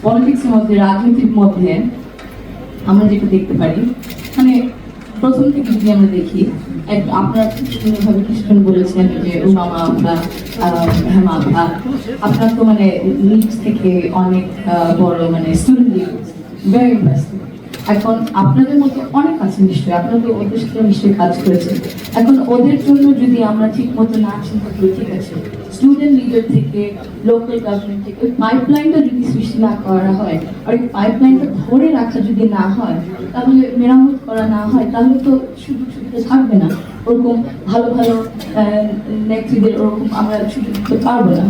পলিটিক্সের মধ্যে, রাজনীতির মধ্যে আমরা যেটা দেখতে পারি, মানে প্রথম থেকে যদি আমরা দেখি, আপনারা খুব সুন্দরভাবে কিছুক্ষণ বলেছেন যে উমামা আপা, হেমা আপা, আপনার তো মানে নিজ থেকে অনেক বড় মানে স্টুডেন্ট লিড, ভেরি ইম্প্রেসিভ। এখন আপনাদের মতো অনেক আছে নিশ্চয়ই, আপনারা তো ওদের সাথে নিশ্চয়ই কাজ করেছেন। এখন ওদের জন্য যদি আমরা ঠিক মতো না চিন্তা করি, ঠিক আছে, স্টুডেন্ট লিডার থেকে, লোকাল গভর্নমেন্ট থেকে ওই পাইপলাইনটা যদি সৃষ্টি না করা হয়, আর ওই পাইপলাইনটা ধরে রাখা যদি না হয়, তাহলে মেরামত করা না হয়, তাহলে তো সুযোগ সুবিধা থাকবে না। ওরকম ভালো ভালো নেত্রীদের ওরকম আমরা সুযোগ দিতে পারবো না।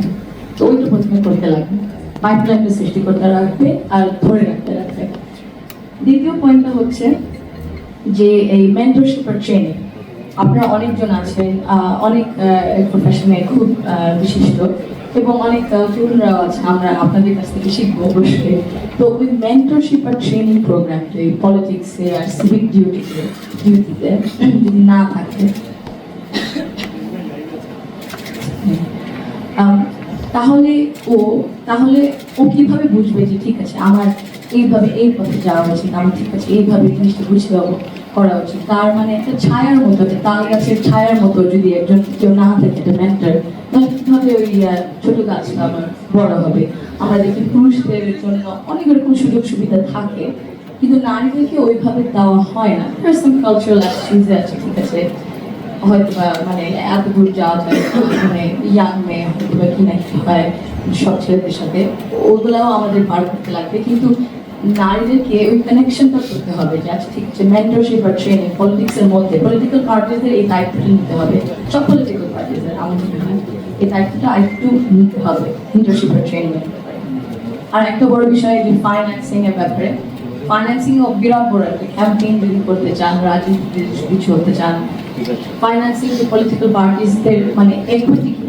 তো ওইটা প্রথমে করতে লাগবে, পাইপলাইনটা সৃষ্টি করতে রাখবে আর ধরে রাখতে রাখবে। দ্বিতীয় পয়েন্টটা হচ্ছে যে এই মেন্টরশিপ আর ট্রেনিং। আপনারা অনেকজন আছেন, অনেক প্রফেশনে খুব বিশিষ্ট, এবং অনেক তরুণরাও আছে, আমরা আপনাদের কাছ থেকে শিখবো অবশ্যই। তো ওই মেন্টরশিপ আর ট্রেনিং প্রোগ্রামটা এই পলিটিক্সে আর সিভিক ডিউটিতে যদি না থাকে, তাহলে ও কিভাবে বুঝবে যে ঠিক আছে আমার এইভাবে এই পথে যাওয়া উচিত, আমার ঠিক আছে এইভাবে জিনিসটা বুঝতে করা উচিত। তার মানে একটা ছায়ার মতো, তাল গাছের ছায়ার মতো যদি একজন কেউ না থাকে, একটা মেন্টর, তাহলে কিভাবে ওই ছোট গাছটা আমার বড় হবে। আমরা দেখি পুরুষদের জন্য অনেক রকম সুযোগ সুবিধা থাকে, কিন্তু নারীদেরকে ওইভাবে দেওয়া হয় না। কালচারাল অ্যাক্টিভিটি আছে, ঠিক আছে, হয়তো বা মানে এত দূর যাওয়া যায়, মানে ইয়াং মেয়ে হয়তো বা কিনা কি হয় সব ছেলেদের সাথে, ওগুলাও আমাদের বার করতে লাগবে। কিন্তু নারীদেরকে ওই কানেকশনটা করতে হবে যে আচ্ছা ঠিক আছে, মেন্টরশিপ আর ট্রেনিং পলিটিক্সের মধ্যে পলিটিক্যাল পার্টিদের এই দায়িত্বটা নিতে হবে, সব পলিটিক্যাল পার্টিদের আমার মনে হয় এই দায়িত্বটা আরেকটু নিতে হবে মেন্টরশিপ আর ট্রেনিং। আর একটা বড় বিষয় যে ফাইন্যান্সিং এর ব্যাপারে, ফাইন্যান্সিং ও বিরাট বড় একটা ক্যাম্পেইন যদি করতে চান, রাজনীতিতে কিছু হতে চান, ফাইন্যান্সিং যে পলিটিক্যাল পার্টিসদের মানে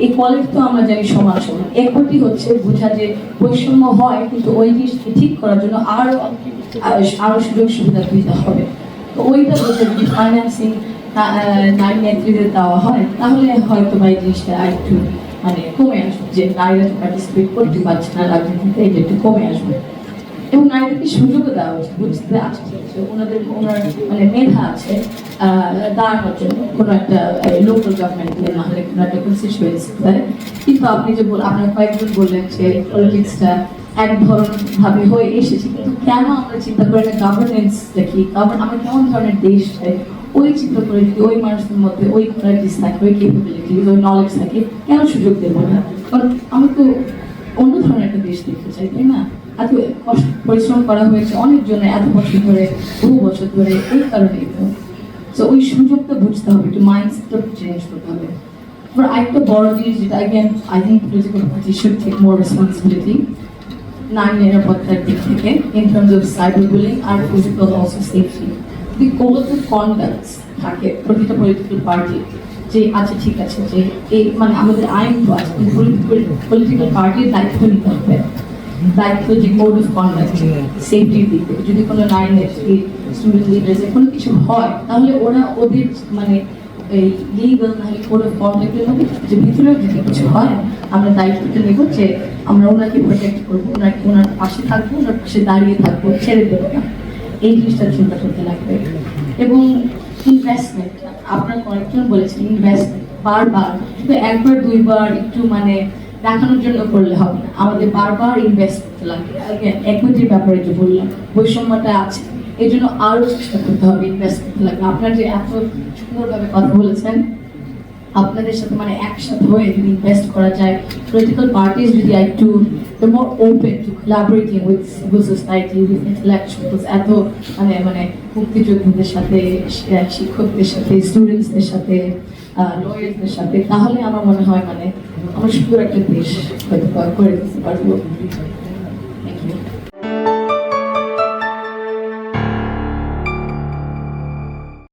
ইকুয়ালিটি তো আমরা জানি সমান সমান, ইকুইটি হচ্ছে বোঝা যে বৈষম্য হয়, কিন্তু ওই জিনিসকে ঠিক করার জন্য আরো সুযোগ সুবিধা দিতে হবে। তো ওইটা বোঝা যদি ফাইন্যান্সিং নারী নেত্রীদের দেওয়া হয়, তাহলে হয়তো বা এই জিনিসটা একটু মানে কমে আসবে, যে নারীরা পার্টিসিপেট করতে পারছে না রাজনীতিতে, এটা একটু কমে আসবে। এবং নারীদেরকে সুযোগও দেওয়া উচিত, বুঝতে আসছে ওনার মানে মেধা আছে দাঁড়ানোর জন্য কোনো একটা লোকাল গভর্নমেন্টে, না হলে কোনো একটা কনস্টিটিউয়েন্সিতে। কিন্তু আপনি যে আপনারা কয়েকজন বললেন যে পলিটিক্সটা এক ধরনের ভাবে হয়ে এসেছে, কিন্তু কেন আমরা চিন্তা করি না গভর্নেন্সটা কি, আমরা কেমন ধরনের দেশ চাই, ওই চিন্তা করে যদি ওই মানুষদের মধ্যে ওই কোয়ালিটিস থাকে, ওই ক্যাপাবিলিটি, ওই নলেজ থাকে, কেন সুযোগ দেবো না? কারণ আমি তো অন্য ধরনের একটা দেশ দেখতে চাই, তাই না? এত পরিশ্রম করা হয়েছে অনেক জন্য এত বছর ধরে, বহু বছর ধরে, এই কারণেই তো। তো ওই সুযোগটা বুঝতে হবে, একটু মাইন্ডসেটটা চেঞ্জ করতে হবে। আবার আরেকটা বড় জিনিস যেটা again I think political parties should take more responsibility, নারী নিরাপত্তার দিক থেকে in terms of cyberbullying R physical also safety. The code of conduct থাকে প্রতিটা পলিটিক্যাল পার্টি, যে আচ্ছা ঠিক আছে, যে এই মানে আমাদের আইন তো আছে, পলিটিক্যাল পার্টির দায়িত্ব নিতে হবে, দায়িত্ব যে কোড অফ কন্ডাক্ট সেফটির দিক থেকে যদি কোনো নারী নেত্রী, স্টুডেন্ট লিডার্সের কোনো কিছু হয়, তাহলে ওরা ওদের মানে এই লিগাল নাহলে কোড অফ কন্ডাক্টের মধ্যে যে ভিতরেও যদি কিছু হয়, আমরা দায়িত্বটা নেব যে আমরা ওনাকে প্রোটেক্ট করবো, ওনার পাশে থাকবো, ওনার পাশে দাঁড়িয়ে থাকবো, ছেড়ে দেবো না। এই জিনিসটা চিন্তা করতে লাগবে। এবং ইনভেস্টমেন্ট, আপনারা কয়েকজন বলেছেন ইনভেস্টমেন্ট বারবার, শুধু একবার দুইবার একটু মানে দেখানোর জন্য করলে হবে না, আমাদের বারবার ইনভেস্ট করতে লাগবে। ইকুইটির ব্যাপারে যে বললাম, বৈষম্যটা আছে, এই জন্য আরো চেষ্টা করতে হবে, ইনভেস্ট করতে লাগবে। আপনারা যে এত সুন্দরভাবে কথা বলেছেন, আপনাদের সাথে মানে একসাথে হয়ে যদি ইনভেস্ট করা যায়, পলিটিক্যাল পার্টিস যদি একটু more open to collaborating with civil society, with intellectuals, এত মানে মানে মুক্তিযোদ্ধাদের সাথে, শিক্ষকদের সাথে, স্টুডেন্টসদের সাথে, লয়ারদের সাথে, তাহলে আমার মনে হয় মানে আমরা সুন্দর একটা দেশ হয়তো করে দিতে পারবো।